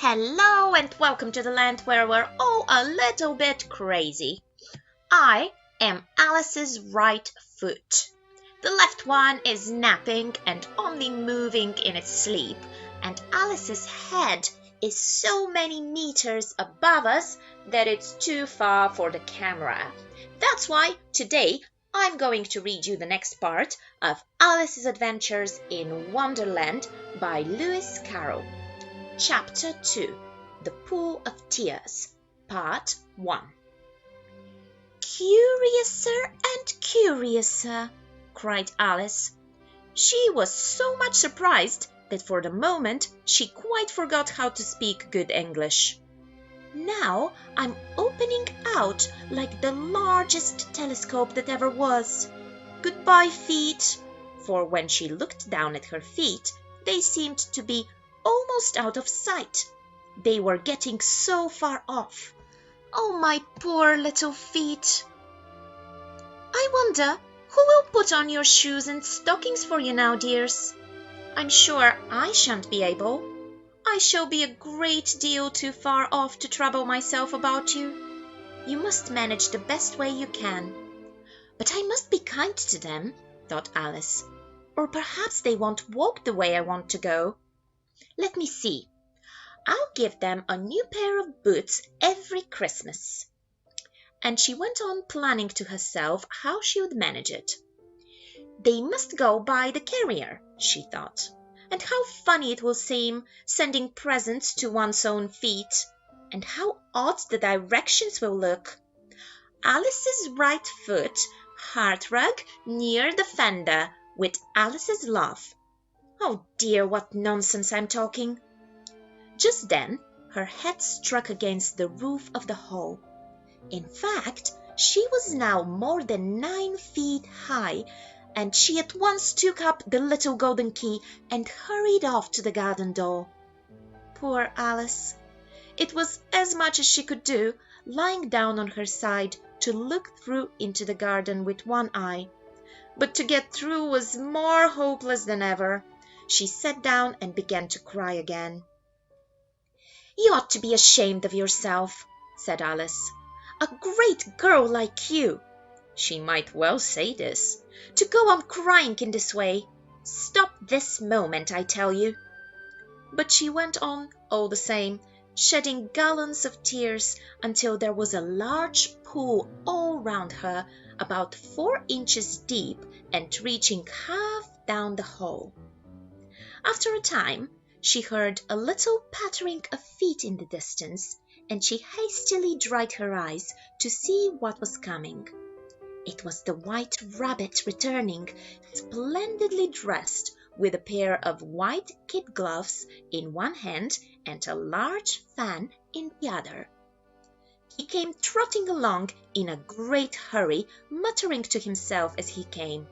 Hello and welcome to the land where we're all a little bit crazy. I am Alice's right foot. The left one is napping and only moving in its sleep, and Alice's head is so many meters above us that it's too far for the camera. That's why today I'm going to read you the next part of Alice's Adventures in Wonderland by Lewis Carroll. Chapter 2 The Pool of Tears Part 1 "Curiouser and curiouser," cried Alice. She was so much surprised that for the moment she quite forgot how to speak good English. "Now I'm opening out like the largest telescope that ever was. Goodbye, feet." For when she looked down at her feet, they seemed to be almost out of sight. They were getting so far off. "Oh, my poor little feet. I wonder who will put on your shoes and stockings for you now, dears? I'm sure I shan't be able. I shall be a great deal too far off to trouble myself about you. You must manage the best way you can." "But I must be kind to them," thought Alice, "or perhaps they won't walk the way I want to go. Let me see. I'll give them a new pair of boots every Christmas." And she went on planning to herself how she would manage it. "They must go by the carrier," she thought, "and how funny it will seem, sending presents to one's own feet. And how odd the directions will look. Alice's right foot, hearthrug near the fender, with Alice's love. Oh dear, what nonsense I'm talking." Just then her head struck against the roof of the hall. In fact, she was now more than 9 feet high, and she at once took up the little golden key and hurried off to the garden door. Poor Alice! It was as much as she could do, lying down on her side, to look through into the garden with one eye. But to get through was more hopeless than ever. She sat down and began to cry again. "You ought to be ashamed of yourself," said Alice. "A great girl like you," she might well say this, "to go on crying in this way. Stop this moment, I tell you." But she went on all the same, shedding gallons of tears until there was a large pool all round her, about 4 inches deep and reaching half down the hall. After a time she heard a little pattering of feet in the distance, and she hastily dried her eyes to see what was coming. It was the White Rabbit returning, splendidly dressed, with a pair of white kid gloves in one hand and a large fan in the other. He came trotting along in a great hurry, muttering to himself as he came,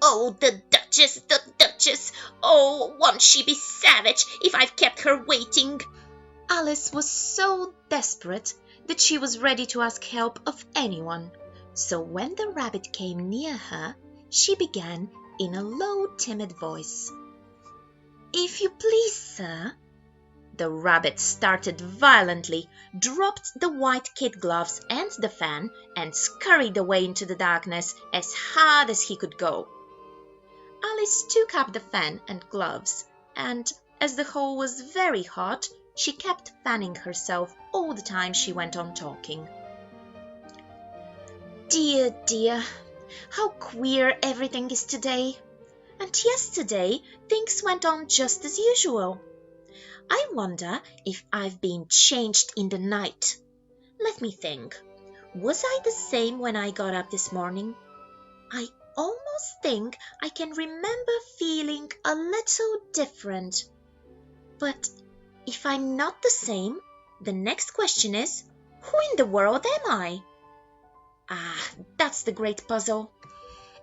"Oh, the Duchess, the Duchess! Oh, won't she be savage if I've kept her waiting?" Alice was so desperate that she was ready to ask help of anyone. So when the rabbit came near her, she began in a low, timid voice, "If you please, sir." The rabbit started violently, dropped the white kid gloves and the fan, and scurried away into the darkness as hard as he could go. Alice took up the fan and gloves, and as the hall was very hot, she kept fanning herself all the time she went on talking. "Dear, dear, how queer everything is today. And yesterday things went on just as usual. I wonder if I've been changed in the night. Let me think. Was I the same when I got up this morning? I almost think I can remember feeling a little different. But if I'm not the same, the next question is, who in the world am I? That's the great puzzle."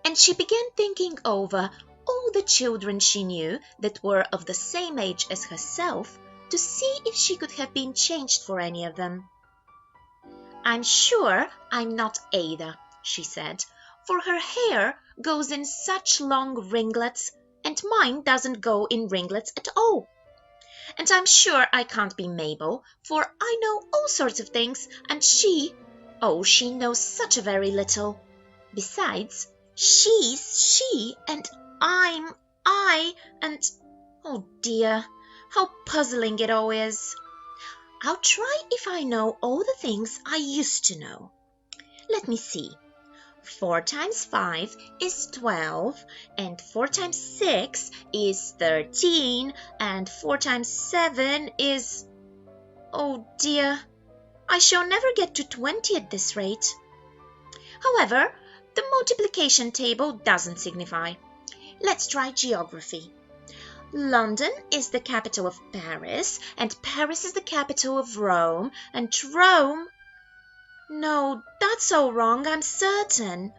And she began thinking over all the children she knew that were of the same age as herself, to see if she could have been changed for any of them. "I'm sure I'm not Ada," she said, "for her hair goes in such long ringlets, and mine doesn't go in ringlets at all. And I'm sure I can't be Mabel, for I know all sorts of things, and she knows such a very little. Besides, she's she, and I'm I, and oh dear, how puzzling it all is. I'll try if I know all the things I used to know. Let me see. 4 times 5 is 12, and 4 times 6 is 13, and 4 times 7 is... Oh dear, I shall never get to 20 at this rate. However, the multiplication table doesn't signify. Let's try geography. London is the capital of Paris, and Paris is the capital of Rome, and Rome... No, that's all wrong, I'm certain.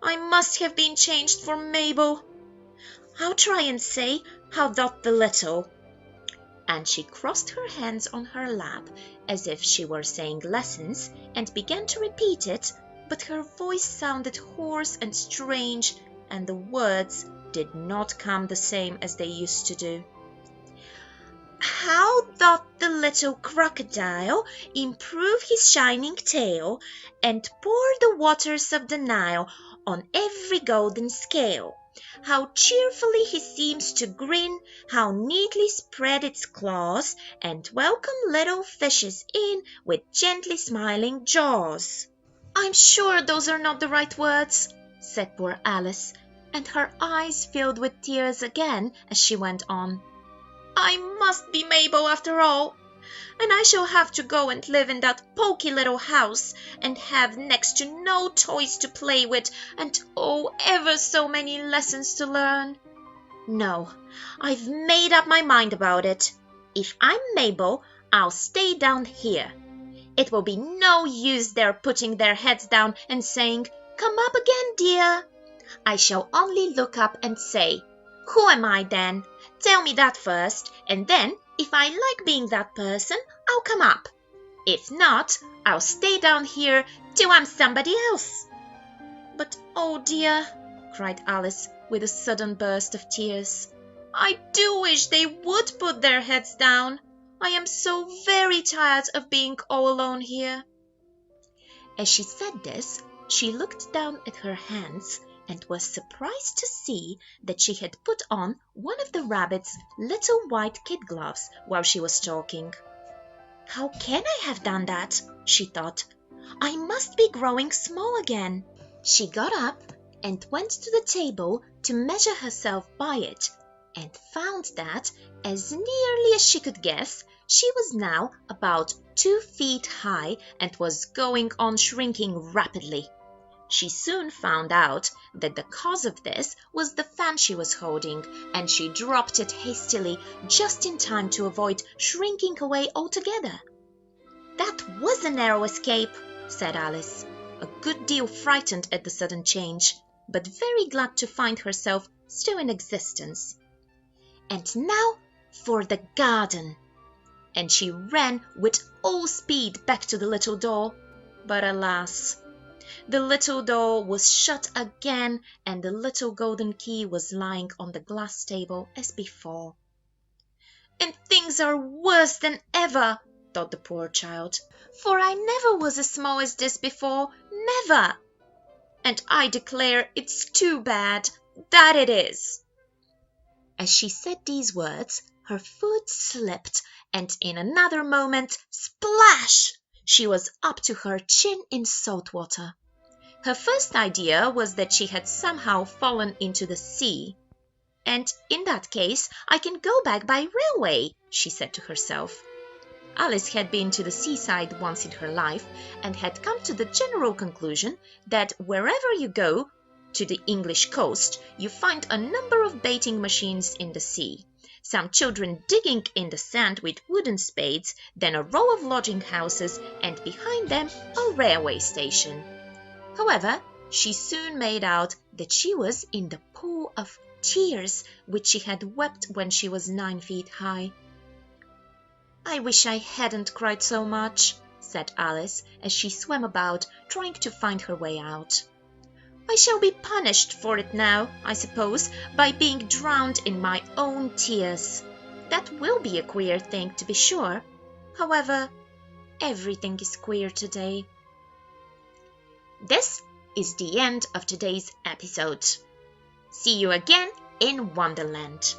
I must have been changed for Mabel. I'll try and say, how doth the little? And she crossed her hands on her lap as if she were saying lessons and began to repeat it, but her voice sounded hoarse and strange, and the words did not come the same as they used to do. How doth the little crocodile improve his shining tail and pour the waters of the Nile on every golden scale? How cheerfully he seems to grin, how neatly spread its claws, and welcome little fishes in with gently smiling jaws. I'm sure those are not the right words, said poor Alice, and her eyes filled with tears again as she went on. I must be Mabel after all, and I shall have to go and live in that poky little house, and have next to no toys to play with, and oh, ever so many lessons to learn. No, I've made up my mind about it. If I'm Mabel, I'll stay down here. It will be no use their putting their heads down and saying, "Come up again, dear." I shall only look up and say, "Who am I then? Tell me that first, and then, if I like being that person, I'll come up. If not, I'll stay down here till I'm somebody else." But oh dear, cried Alice with a sudden burst of tears, I do wish they would put their heads down. I am so very tired of being all alone here. As she said this, she looked down at her hands and was surprised to see that she had put on one of the rabbit's little white kid gloves while she was talking. How can I have done that? She thought. I must be growing small again. She got up and went to the table to measure herself by it, and found that, as nearly as she could guess, she was now about 2 feet high and was going on shrinking rapidly. She soon found out that the cause of this was the fan she was holding, and she dropped it hastily just in time to avoid shrinking away altogether. That was a narrow escape, said Alice, a good deal frightened at the sudden change, but very glad to find herself still in existence. And now for the garden. And she ran with all speed back to the little door, but alas! The little door was shut again, and the little golden key was lying on the glass table as before. And things are worse than ever, thought the poor child, for I never was as small as this before, never! And I declare it's too bad, that it is. As she said these words, her foot slipped, and in another moment, splash! She was up to her chin in salt water. Her first idea was that she had somehow fallen into the sea. And in that case, I can go back by railway, she said to herself. Alice had been to the seaside once in her life, and had come to the general conclusion that wherever you go to the English coast, you find a number of baiting machines in the sea, some children digging in the sand with wooden spades, then a row of lodging houses, and behind them a railway station. However, she soon made out that she was in the pool of tears which she had wept when she was 9 feet high. I wish I hadn't cried so much, said Alice as she swam about, trying to find her way out. I shall be punished for it now, I suppose, by being drowned in my own tears. That will be a queer thing, to be sure. However, everything is queer today. This is the end of today's episode. See you again in Wonderland.